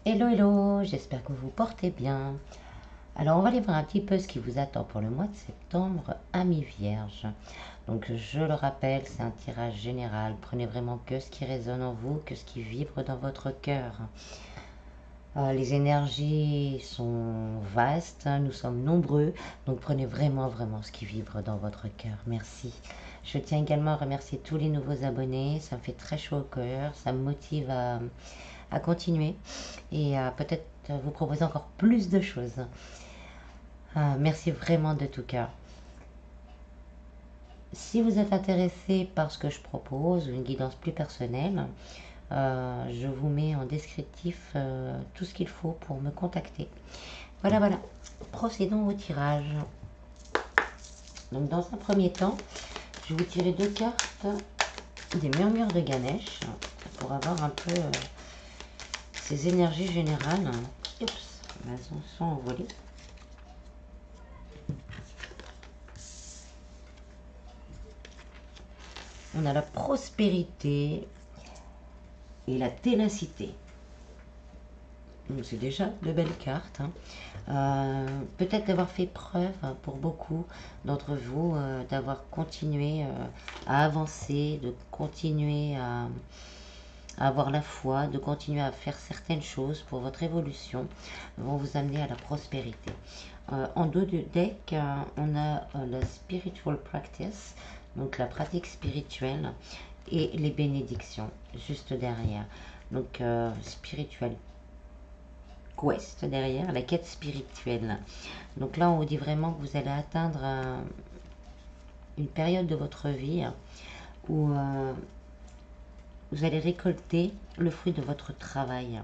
Hello, hello, j'espère que vous portez bien. Alors, on va aller voir un petit peu ce qui vous attend pour le mois de septembre, amis vierges. Donc, je le rappelle, c'est un tirage général. Prenez vraiment que ce qui résonne en vous, que ce qui vibre dans votre cœur. Les énergies sont vastes, nous sommes nombreux, donc prenez vraiment, vraiment ce qui vibre dans votre cœur. Merci. Je tiens également à remercier tous les nouveaux abonnés, ça me fait très chaud au cœur, ça me motive à continuer et à peut-être vous proposer encore plus de choses. Merci vraiment de tout cœur. Si vous êtes intéressé par ce que je propose, une guidance plus personnelle, je vous mets en descriptif tout ce qu'il faut pour me contacter. Voilà, voilà. Procédons au tirage. Donc, dans un premier temps, je vais vous tirer deux cartes des murmures de Ganesh pour avoir un peu ces énergies générales. Oups, elles sont envolées. On a la prospérité et la ténacité. Donc c'est déjà de belles cartes. Peut-être d'avoir fait preuve pour beaucoup d'entre vous, d'avoir continué à avancer, de continuer à avoir la foi, de continuer à faire certaines choses pour votre évolution, vont vous amener à la prospérité. En dos du deck, on a la spiritual practice, donc la pratique spirituelle, et les bénédictions, juste derrière. Donc, spiritual quest derrière, la quête spirituelle. Donc là, on vous dit vraiment que vous allez atteindre une période de votre vie où vous allez récolter le fruit de votre travail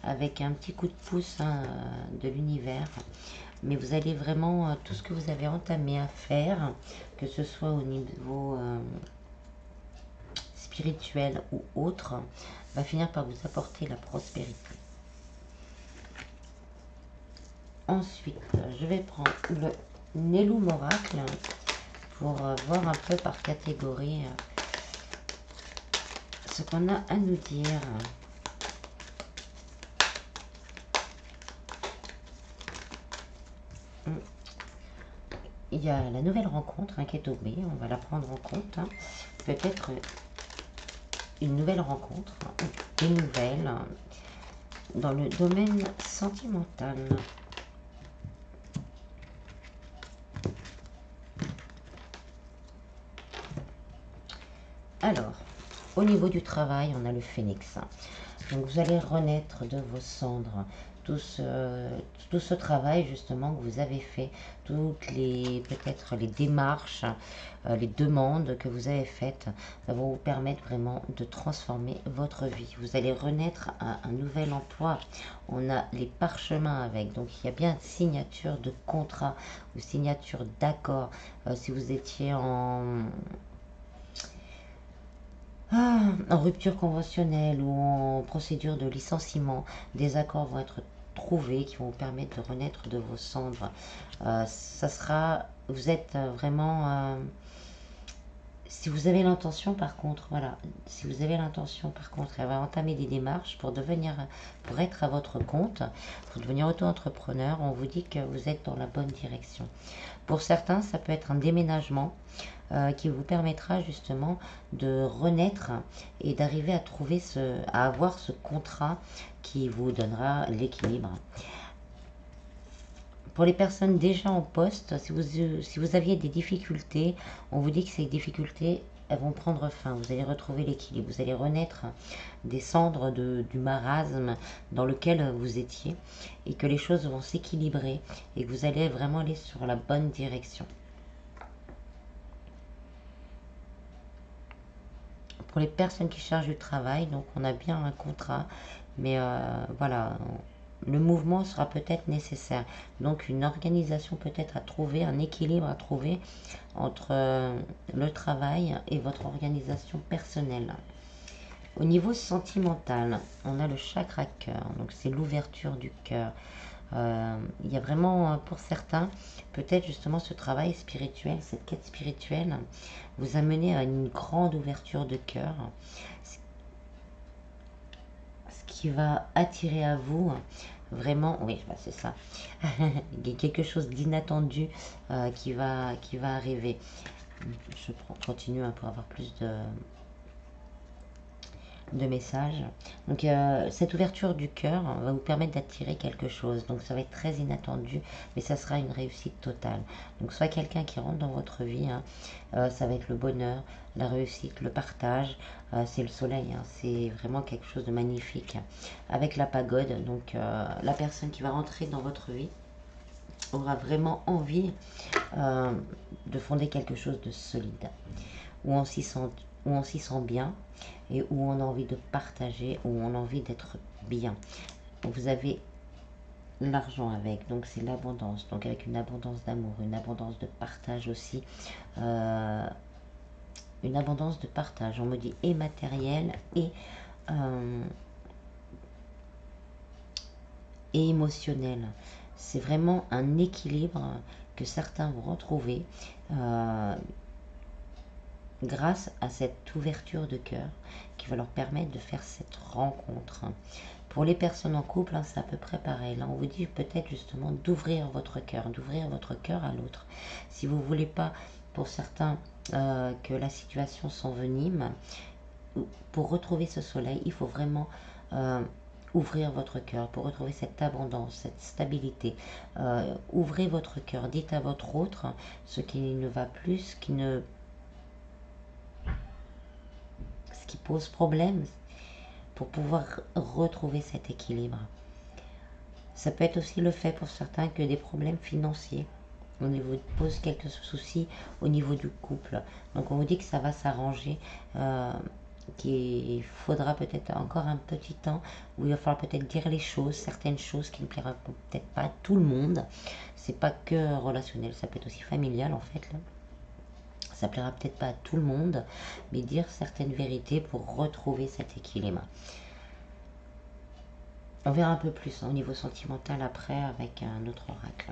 avec un petit coup de pouce de l'univers. Mais vous allez vraiment, tout ce que vous avez entamé à faire, que ce soit au niveau spirituel ou autre, va finir par vous apporter la prospérité. Ensuite, je vais prendre le Nélou Oracle pour voir un peu par catégorie ce qu'on a à nous dire. Il y a la nouvelle rencontre qui est tombée, on va la prendre en compte. Peut-être une nouvelle rencontre, des nouvelles dans le domaine sentimental. Alors, au niveau du travail, on a le phénix. Donc vous allez renaître de vos cendres. Tout ce travail justement que vous avez fait, toutes les peut-être les démarches, les demandes que vous avez faites, ça va vous permettre vraiment de transformer votre vie. Vous allez renaître à un nouvel emploi. On a les parchemins avec, donc il y a bien signature de contrat ou signature d'accord. Si vous étiez en rupture conventionnelle ou en procédure de licenciement, des accords vont être trouvés qui vont vous permettre de renaître de vos cendres. Vous êtes vraiment, si vous avez l'intention par contre, voilà, si vous avez l'intention par contre, elle va entamer des démarches pour être à votre compte, pour devenir auto-entrepreneur, on vous dit que vous êtes dans la bonne direction. Pour certains, ça peut être un déménagement qui vous permettra justement de renaître et d'arriver à avoir ce contrat qui vous donnera l'équilibre. Pour les personnes déjà en poste, si vous aviez des difficultés, on vous dit que ces difficultés, elles vont prendre fin. Vous allez retrouver l'équilibre. Vous allez renaître des cendres du marasme dans lequel vous étiez et que les choses vont s'équilibrer et que vous allez vraiment aller sur la bonne direction. Pour les personnes qui cherchent du travail, donc on a bien un contrat, mais voilà, le mouvement sera peut-être nécessaire. Donc une organisation peut-être à trouver, un équilibre à trouver entre le travail et votre organisation personnelle. Au niveau sentimental, on a le chakra cœur, donc c'est l'ouverture du cœur. Il y a vraiment, pour certains, peut-être justement ce travail spirituel, cette quête spirituelle, vous amener à une grande ouverture de cœur, ce qui va attirer à vous vraiment, oui, bah, c'est ça, il y a quelque chose d'inattendu qui va arriver. Je continue pour avoir plus de messages. Donc cette ouverture du cœur va vous permettre d'attirer quelque chose. Donc ça va être très inattendu, mais ça sera une réussite totale. Donc soit quelqu'un qui rentre dans votre vie, ça va être le bonheur, la réussite, le partage. C'est le soleil, c'est vraiment quelque chose de magnifique. Avec la pagode, donc la personne qui va rentrer dans votre vie aura vraiment envie de fonder quelque chose de solide, où on s'y sent bien et où on a envie de partager, où on a envie d'être bien. Vous avez l'argent avec, donc c'est l'abondance, donc avec une abondance d'amour, une abondance de partage aussi, une abondance de partage, on me dit, et matériel et émotionnel. C'est vraiment un équilibre que certains vont retrouver grâce à cette ouverture de cœur qui va leur permettre de faire cette rencontre. Pour les personnes en couple, c'est à peu près pareil. Là, on vous dit peut-être justement d'ouvrir votre cœur à l'autre. Si vous ne voulez pas, pour certains, que la situation s'envenime, pour retrouver ce soleil, il faut vraiment ouvrir votre cœur pour retrouver cette abondance, cette stabilité. Ouvrez votre cœur, dites à votre autre ce qui ne va plus, ce qui pose problème, pour pouvoir retrouver cet équilibre. Ça peut être aussi le fait pour certains que des problèmes financiers, on vous pose quelques soucis au niveau du couple. Donc on vous dit que ça va s'arranger, qu'il faudra peut-être encore un petit temps où il va falloir peut-être dire les choses, certaines choses qui ne plairont peut-être pas à tout le monde. C'est pas que relationnel, ça peut être aussi familial en fait. Là. Ça plaira peut-être pas à tout le monde, mais dire certaines vérités pour retrouver cet équilibre. On verra un peu plus au niveau sentimental après avec un autre oracle.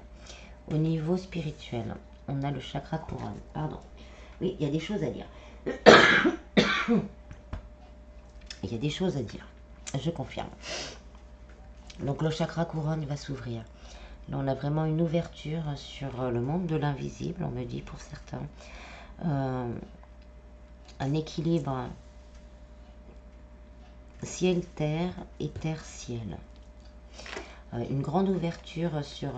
Au niveau spirituel, on a le chakra couronne. Pardon. Oui, il y a des choses à dire. Il y a des choses à dire. Je confirme. Donc le chakra couronne va s'ouvrir. Là, on a vraiment une ouverture sur le monde de l'invisible, on me dit pour certains. Un équilibre ciel-terre et terre-ciel. Une grande ouverture sur...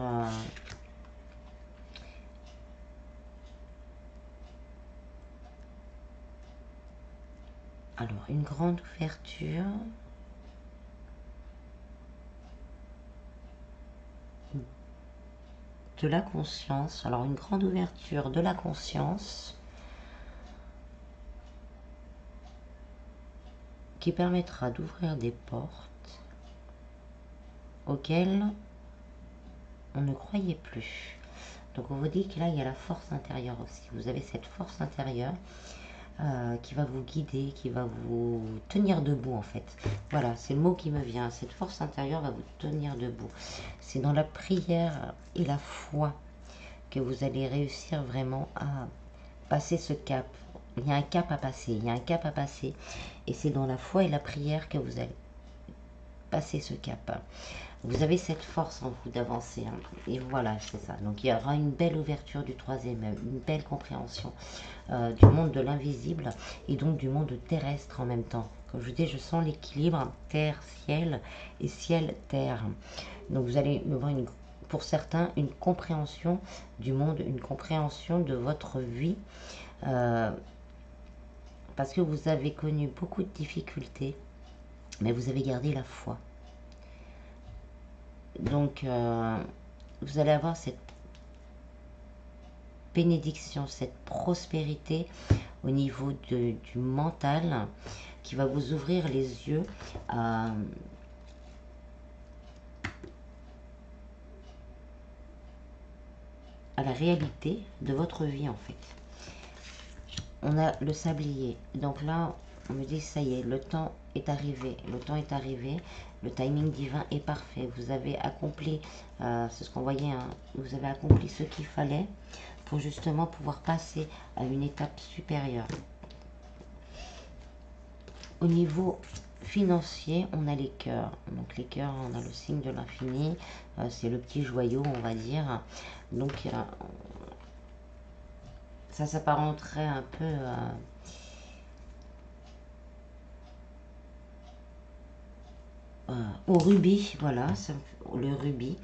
alors, une grande ouverture... de la conscience. Alors, une grande ouverture de la conscience qui permettra d'ouvrir des portes auxquelles on ne croyait plus. Donc on vous dit que là il y a la force intérieure aussi. Vous avez cette force intérieure qui va vous guider, qui va vous tenir debout en fait. Voilà, c'est le mot qui me vient. Cette force intérieure va vous tenir debout. C'est dans la prière et la foi que vous allez réussir vraiment à passer ce cap. Il y a un cap à passer, il y a un cap à passer. Et c'est dans la foi et la prière que vous allez passer ce cap. Vous avez cette force en vous d'avancer. Et voilà, c'est ça. Donc il y aura une belle ouverture du troisième œil, une belle compréhension du monde de l'invisible et donc du monde terrestre en même temps. Comme je vous dis, je sens l'équilibre terre-ciel et ciel-terre. Donc vous allez avoir pour certains une compréhension du monde, une compréhension de votre vie. Parce que vous avez connu beaucoup de difficultés, mais vous avez gardé la foi. Donc, vous allez avoir cette bénédiction, cette prospérité au niveau du mental qui va vous ouvrir les yeux à la réalité de votre vie en fait. On a le sablier. Donc là, on me dit, ça y est, le temps est arrivé. Le temps est arrivé. Le timing divin est parfait. Vous avez accompli, c'est ce qu'on voyait, vous avez accompli ce qu'il fallait pour justement pouvoir passer à une étape supérieure. Au niveau financier, on a les cœurs. Donc les cœurs, on a le signe de l'infini. C'est le petit joyau, on va dire. Donc ça s'apparenterait un peu au rubis, voilà, le rubis,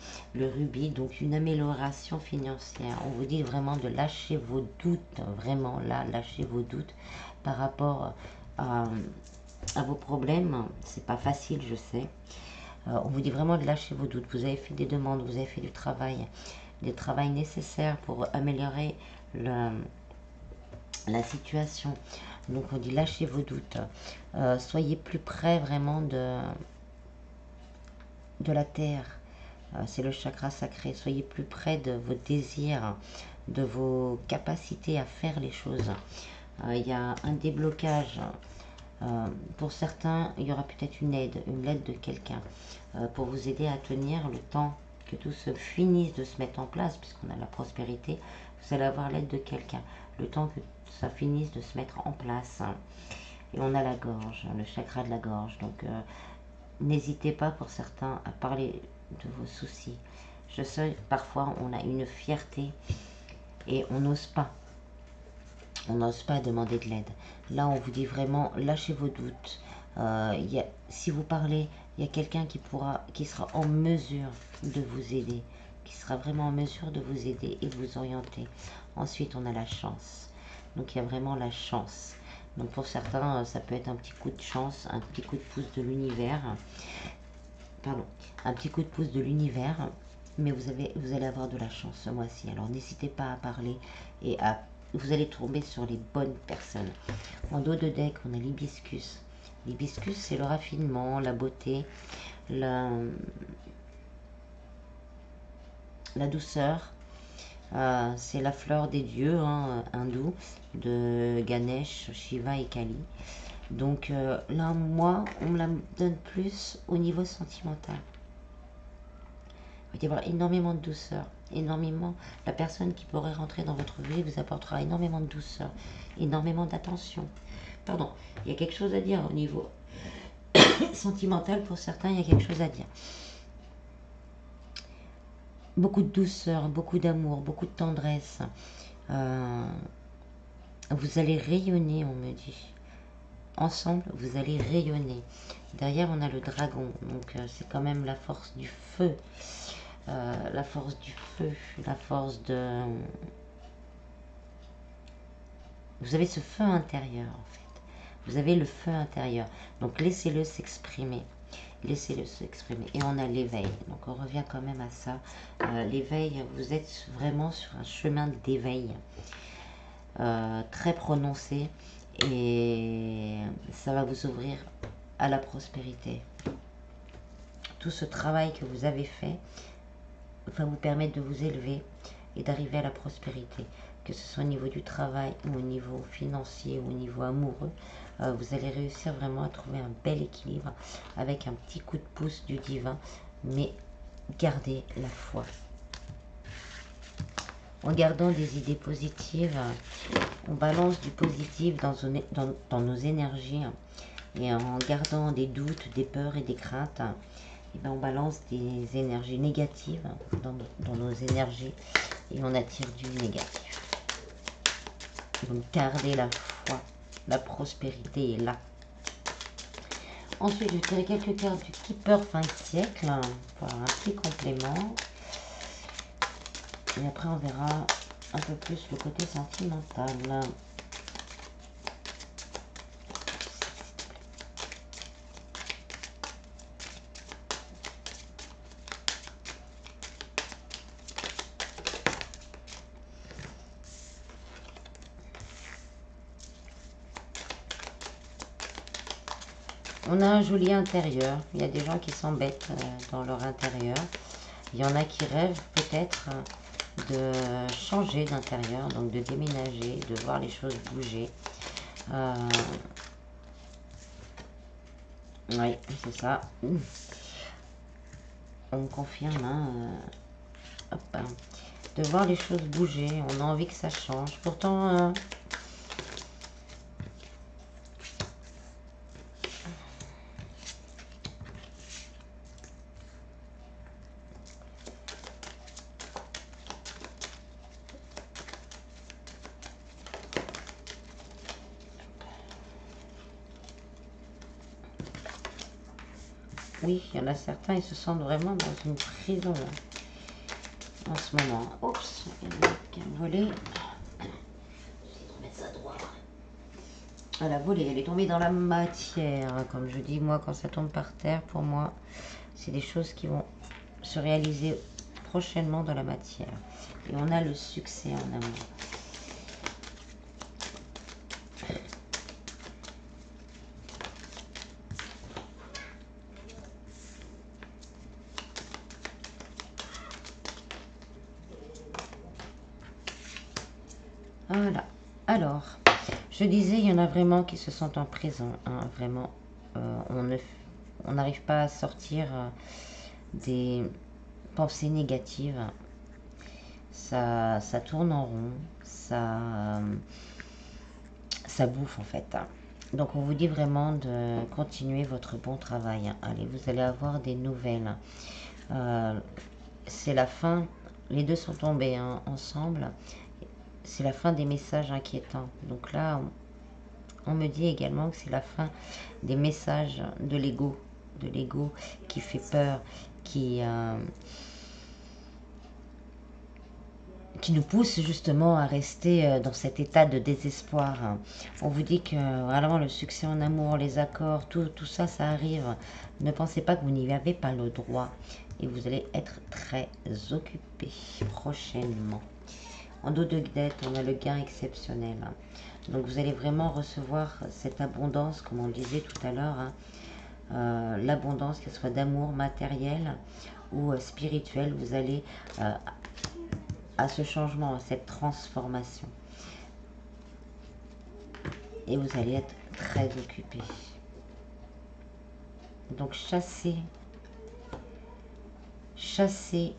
donc une amélioration financière. On vous dit vraiment de lâcher vos doutes, vraiment là, lâchez vos doutes par rapport à vos problèmes. C'est pas facile, je sais. On vous dit vraiment de lâcher vos doutes. Vous avez fait des demandes, vous avez fait du travail nécessaires pour améliorer la situation. Donc on dit lâchez vos doutes. Soyez plus près vraiment de la terre. C'est le chakra sacré. Soyez plus près de vos désirs, de vos capacités à faire les choses. Il y a un déblocage. Pour certains, il y aura peut-être une aide de quelqu'un pour vous aider à tenir le temps que tout se finisse de se mettre en place, puisqu'on a la prospérité. Vous allez avoir l'aide de quelqu'un, le temps que ça finisse de se mettre en place. Et on a la gorge, le chakra de la gorge. Donc, n'hésitez pas pour certains à parler de vos soucis. Je sais, parfois, on a une fierté et on n'ose pas. On n'ose pas demander de l'aide. Là, on vous dit vraiment, lâchez vos doutes. Si vous parlez, il y a quelqu'un qui sera en mesure de vous aider, qui sera vraiment en mesure de vous aider et de vous orienter. Ensuite, on a la chance. Donc, il y a vraiment la chance. Donc, pour certains, ça peut être un petit coup de chance, un petit coup de pouce de l'univers. Pardon, un petit coup de pouce de l'univers. Mais vous allez avoir de la chance ce mois-ci. Alors, n'hésitez pas à parler et vous allez tomber sur les bonnes personnes. En dos de deck, on a l'hibiscus. L'hibiscus, c'est le raffinement, la beauté, la douceur. C'est la fleur des dieux hindous, de Ganesh, Shiva et Kali. Donc là, moi, on me la donne plus au niveau sentimental. Il va y avoir énormément de douceur, énormément. La personne qui pourrait rentrer dans votre vie vous apportera énormément de douceur, énormément d'attention. Pardon, il y a quelque chose à dire au niveau sentimental. Pour certains, il y a quelque chose à dire. Beaucoup de douceur, beaucoup d'amour, beaucoup de tendresse. Vous allez rayonner, on me dit. Ensemble, vous allez rayonner. Derrière, on a le dragon. Donc, c'est quand même la force du feu. La force du feu, la force de... Vous avez ce feu intérieur, en fait. Vous avez le feu intérieur. Donc, laissez-le s'exprimer. Laissez-le s'exprimer. Et on a l'éveil. Donc, on revient quand même à ça. L'éveil, vous êtes vraiment sur un chemin d'éveil très prononcé. Et ça va vous ouvrir à la prospérité. Tout ce travail que vous avez fait va vous permettre de vous élever et d'arriver à la prospérité, que ce soit au niveau du travail ou au niveau financier ou au niveau amoureux. Vous allez réussir vraiment à trouver un bel équilibre avec un petit coup de pouce du divin, mais gardez la foi. En gardant des idées positives, on balance du positif dans nos énergies, et en gardant des doutes, des peurs et des craintes, et bien on balance des énergies négatives dans nos énergies et on attire du négatif. Donc gardez la foi, la prospérité est là. Ensuite, je vais tirer quelques cartes du Keeper fin de siècle pour un petit complément. Et après, on verra un peu plus le côté sentimental. On a un joli intérieur. Il y a des gens qui s'embêtent dans leur intérieur. Il y en a qui rêvent peut-être de changer d'intérieur, donc de déménager, de voir les choses bouger. Oui, c'est ça. On me confirme, de voir les choses bouger. On a envie que ça change. Pourtant, Oui, il y en a certains, ils se sentent vraiment dans une prison en ce moment. Oups, il y en a qui a volé. J'essaie de mettre ça droit. Elle a volé, elle est tombée dans la matière. Comme je dis, moi, quand ça tombe par terre, pour moi, c'est des choses qui vont se réaliser prochainement dans la matière. Et on a le succès en amour. Voilà. Alors, je disais, il y en a vraiment qui se sentent en prison. Hein, vraiment, on n'arrive pas à sortir des pensées négatives. Ça tourne en rond. Ça bouffe en fait. Donc, on vous dit vraiment de continuer votre bon travail. Allez, vous allez avoir des nouvelles. C'est la fin. Les deux sont tombés ensemble. C'est la fin des messages inquiétants. Donc là, on me dit également que c'est la fin des messages de l'ego qui fait peur, qui nous pousse justement à rester dans cet état de désespoir. On vous dit que vraiment le succès en amour, les accords, tout ça, ça arrive. Ne pensez pas que vous n'y avez pas le droit. Et vous allez être très occupé prochainement. En dos de dette, on a le gain exceptionnel. Donc vous allez vraiment recevoir cette abondance, comme on disait tout à l'heure. L'abondance, qu'elle soit d'amour matériel ou spirituel, vous allez à ce changement, à cette transformation. Et vous allez être très occupé. Donc chassez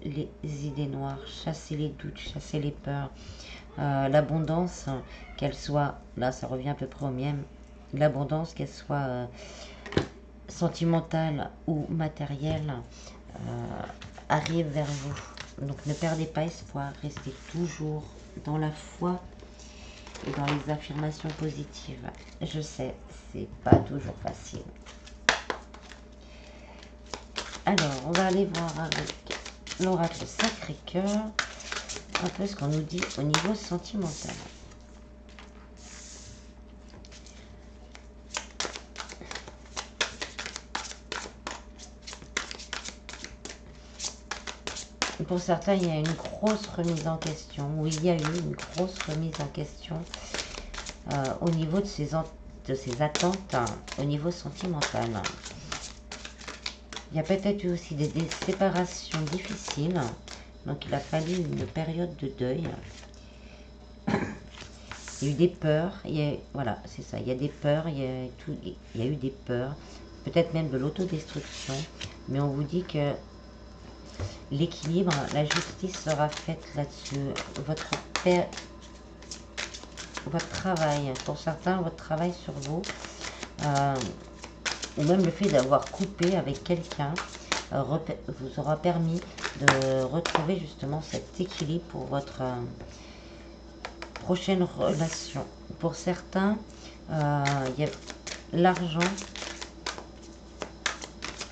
les idées noires, chassez les doutes, chassez les peurs. L'abondance, qu'elle soit, là ça revient à peu près au même, l'abondance, qu'elle soit sentimentale ou matérielle, arrive vers vous. Donc ne perdez pas espoir, restez toujours dans la foi et dans les affirmations positives. Je sais, c'est pas toujours facile. Alors, on va aller voir avec l'oracle Sacré-Cœur un peu ce qu'on nous dit au niveau sentimental. Pour certains, il y a une grosse remise en question, ou il y a eu une grosse remise en question au niveau de ces attentes, au niveau sentimental. Il y a peut-être eu aussi des séparations difficiles, donc il a fallu une période de deuil. Il y a eu des peurs, voilà, c'est ça, il y a des peurs, il y a eu des peurs, peut-être même de l'autodestruction, mais on vous dit que l'équilibre, la justice sera faite là-dessus. Votre travail, pour certains, votre travail sur vous, ou même le fait d'avoir coupé avec quelqu'un, vous aura permis de retrouver justement cet équilibre pour votre prochaine relation. Pour certains, il y a l'argent.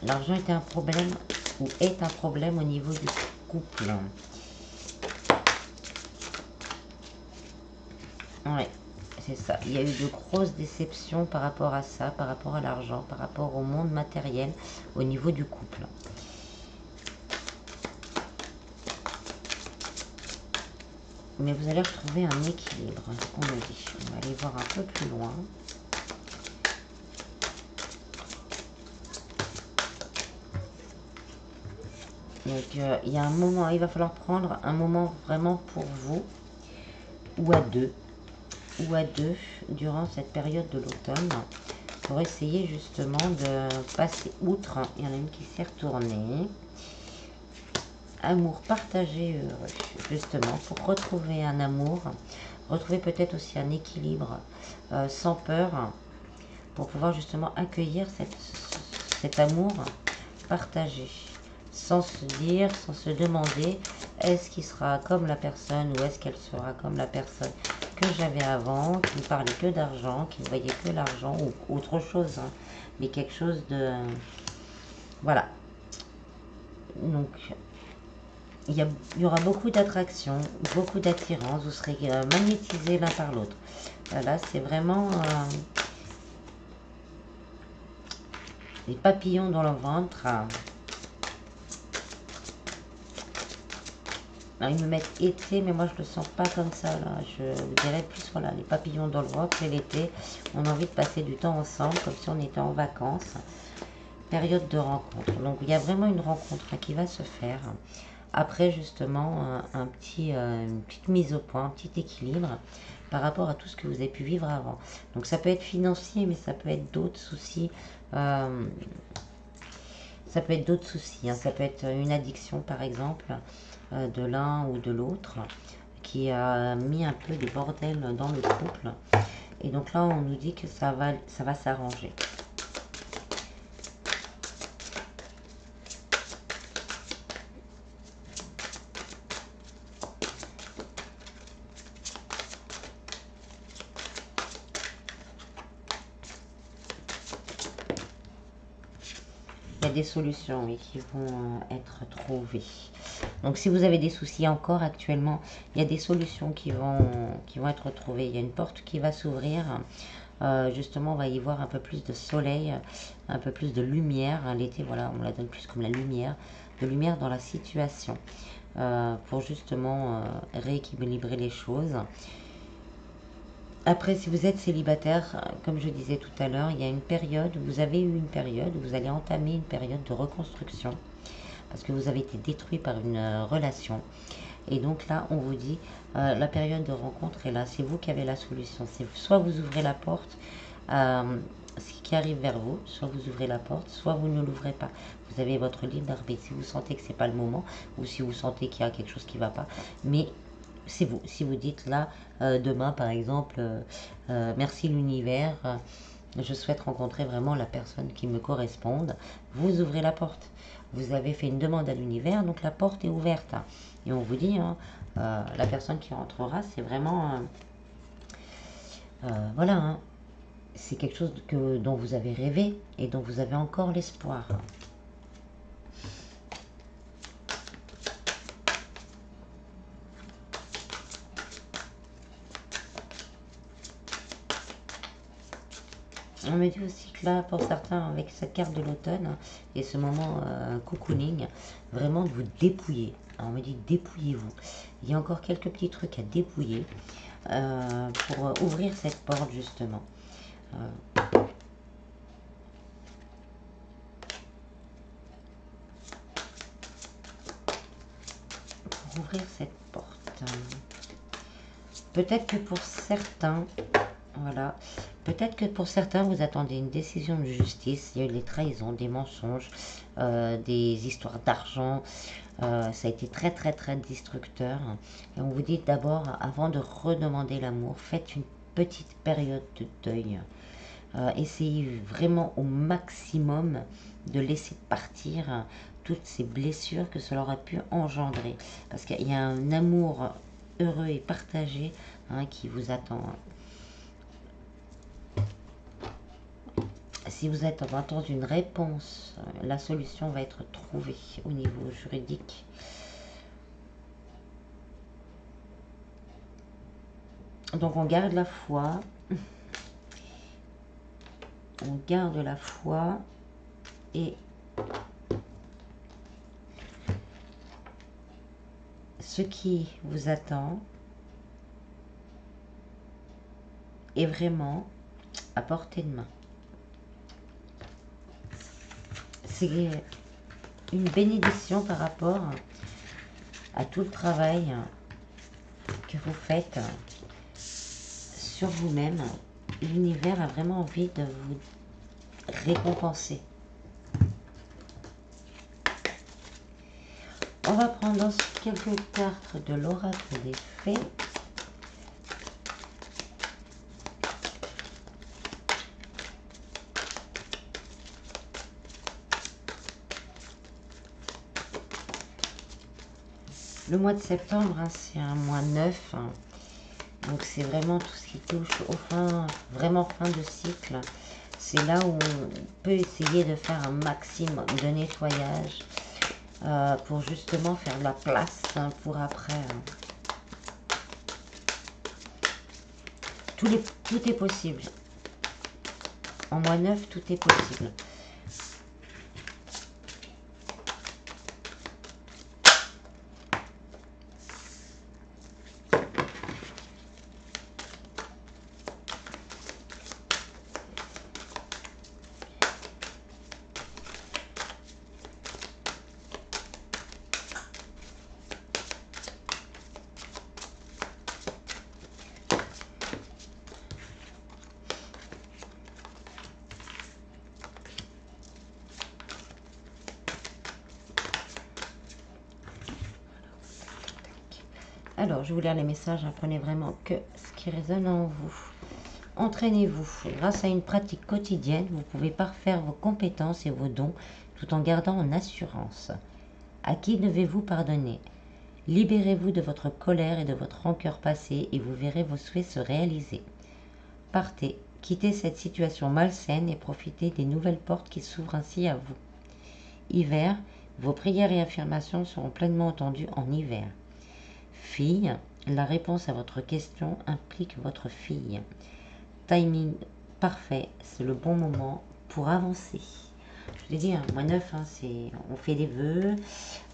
L'argent était un problème ou est un problème au niveau du couple. Oui, c'est ça. Il y a eu de grosses déceptions par rapport à ça, par rapport à l'argent, par rapport au monde matériel, au niveau du couple. Mais vous allez retrouver un équilibre, on me dit. On va aller voir un peu plus loin. Donc, il y a un moment, il va falloir prendre un moment vraiment pour vous, ou à deux, durant cette période de l'automne, pour essayer justement de passer outre. Il y en a une qui s'est retournée. Amour partagé heureux, justement, pour retrouver un amour, retrouver peut-être aussi un équilibre sans peur, pour pouvoir justement accueillir cet amour partagé, sans se dire, sans se demander, est-ce qu'il sera comme la personne ou est-ce qu'elle sera comme la personne que j'avais avant, qui ne parlait que d'argent, qui ne voyait que l'argent ou autre chose, hein, mais quelque chose Voilà. Donc, il y aura beaucoup d'attraction, beaucoup d'attirance. Vous serez magnétisés l'un par l'autre. Là, c'est vraiment les papillons dans le ventre. Alors, ils me mettent été, mais moi je le sens pas comme ça là. Je dirais plus voilà, les papillons dans le ventre et l'été. On a envie de passer du temps ensemble, comme si on était en vacances. Période de rencontre. Donc il y a vraiment une rencontre là, qui va se faire. Après justement une petite mise au point, un petit équilibre par rapport à tout ce que vous avez pu vivre avant. Donc ça peut être financier, mais ça peut être d'autres soucis. Ça peut être d'autres soucis. Hein. Ça peut être une addiction par exemple de l'un ou de l'autre qui a mis un peu de bordel dans le couple. Et donc là on nous dit que ça va s'arranger. Il y a des solutions oui, qui vont être trouvées. Donc si vous avez des soucis encore actuellement, il y a des solutions qui vont être trouvées. Il y a une porte qui va s'ouvrir. Justement, on va y voir un peu plus de soleil, un peu plus de lumière. L'été, voilà, on la donne plus comme la lumière, de lumière dans la situation. Pour justement rééquilibrer les choses. Après, si vous êtes célibataire, comme je disais tout à l'heure, il y a une période, vous avez eu une période, vous allez entamer une période de reconstruction parce que vous avez été détruit par une relation. Et donc là, on vous dit, la période de rencontre est là, c'est vous qui avez la solution. C'est soit vous ouvrez la porte, ce qui arrive vers vous, soit vous ouvrez la porte, soit vous ne l'ouvrez pas. Vous avez votre libre d'arbitre si vous sentez que c'est pas le moment ou si vous sentez qu'il y a quelque chose qui ne va pas. Mais c'est vous. Si vous dites là, demain par exemple, merci l'univers, je souhaite rencontrer vraiment la personne qui me corresponde, vous ouvrez la porte. Vous avez fait une demande à l'univers, donc la porte est ouverte. Et on vous dit, hein, la personne qui rentrera, c'est vraiment... voilà, hein, c'est quelque chose dont vous avez rêvé et dont vous avez encore l'espoir. On me dit aussi que là, pour certains, avec cette carte de l'automne et ce moment cocooning, vraiment de vous dépouiller. Alors, on me dit dépouillez-vous. Il y a encore quelques petits trucs à dépouiller pour ouvrir cette porte justement. Pour ouvrir cette porte. Peut-être que pour certains, voilà. Peut-être que pour certains, vous attendez une décision de justice. Il y a eu des trahisons, des mensonges, des histoires d'argent. Ça a été très, très, très destructeur. Et on vous dit d'abord, avant de redemander l'amour, faites une petite période de deuil. Essayez vraiment au maximum de laisser partir toutes ces blessures que cela aurait pu engendrer. Parce qu'il y a un amour heureux et partagé qui vous attend. Si vous êtes en attente d'une réponse, la solution va être trouvée au niveau juridique. Donc on garde la foi. On garde la foi et ce qui vous attend est vraiment à portée de main. C'est une bénédiction par rapport à tout le travail que vous faites sur vous-même. L'univers a vraiment envie de vous récompenser. On va prendre quelques cartes de l'oracle des fées. Le mois de septembre, c'est un mois neuf. Donc c'est vraiment tout ce qui touche au vraiment fin de cycle. c'est là où on peut essayer de faire un maximum de nettoyage pour justement faire de la place pour après. Tout est possible. En mois 9, tout est possible. Alors, je vais vous lire les messages. Prenez vraiment que ce qui résonne en vous. Entraînez-vous. Grâce à une pratique quotidienne, vous pouvez parfaire vos compétences et vos dons tout en gardant en assurance. À qui devez-vous pardonner? Libérez-vous de votre colère et de votre rancœur passée et vous verrez vos souhaits se réaliser. Partez, quittez cette situation malsaine et profitez des nouvelles portes qui s'ouvrent ainsi à vous. Hiver, vos prières et affirmations seront pleinement entendues en hiver. Fille, la réponse à votre question implique votre fille. Timing parfait, c'est le bon moment pour avancer. Je l'ai dit, mois 9, on fait des vœux,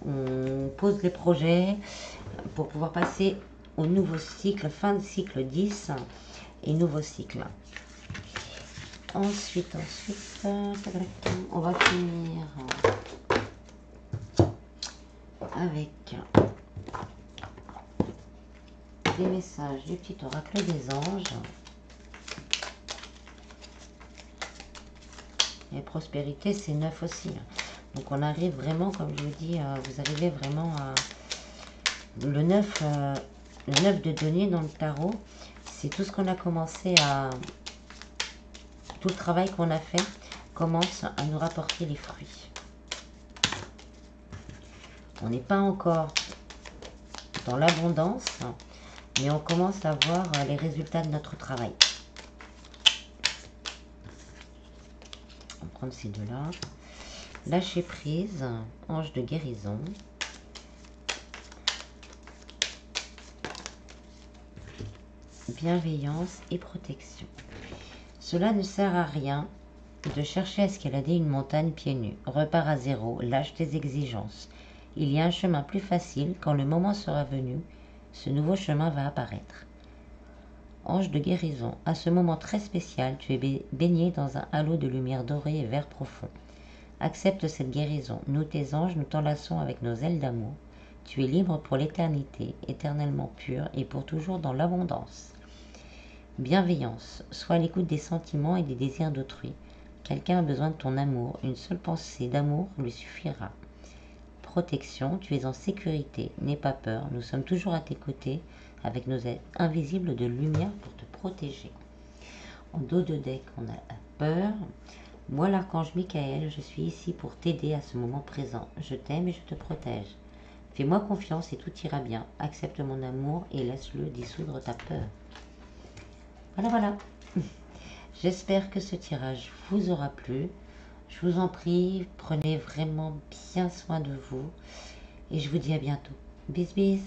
on pose les projets pour pouvoir passer au nouveau cycle, fin de cycle 10 et nouveau cycle. Ensuite, on va finir avec les messages du petit oracle des anges. Et prospérité, c'est 9 aussi. Donc on arrive vraiment, comme je vous dis, vous arrivez vraiment à... Le 9 de denier dans le tarot, c'est tout ce qu'on a commencé à... Tout le travail qu'on a fait commence à nous rapporter les fruits. On n'est pas encore dans l'abondance, mais on commence à voir les résultats de notre travail. On va prendre ces deux-là. Lâcher prise, ange de guérison. Bienveillance et protection. Cela ne sert à rien de chercher à escalader une montagne pieds nus. Repars à zéro, lâche tes exigences. Il y a un chemin plus facile, quand le moment sera venu, ce nouveau chemin va apparaître. Ange de guérison, à ce moment très spécial, tu es baigné dans un halo de lumière dorée et vert profond. Accepte cette guérison. Nous, tes anges, nous t'enlaçons avec nos ailes d'amour. Tu es libre pour l'éternité, éternellement pur et pour toujours dans l'abondance. Bienveillance, sois à l'écoute des sentiments et des désirs d'autrui. Quelqu'un a besoin de ton amour, une seule pensée d'amour lui suffira. Protection, tu es en sécurité, n'aie pas peur, nous sommes toujours à tes côtés avec nos ailes invisibles de lumière pour te protéger. En dos de deck, on a la peur. Moi, l'archange Michael, je suis ici pour t'aider à ce moment présent. Je t'aime et je te protège. Fais-moi confiance et tout ira bien. Accepte mon amour et laisse-le dissoudre ta peur. Voilà. J'espère que ce tirage vous aura plu. Je vous en prie, prenez vraiment bien soin de vous. Et je vous dis à bientôt. Bis bis.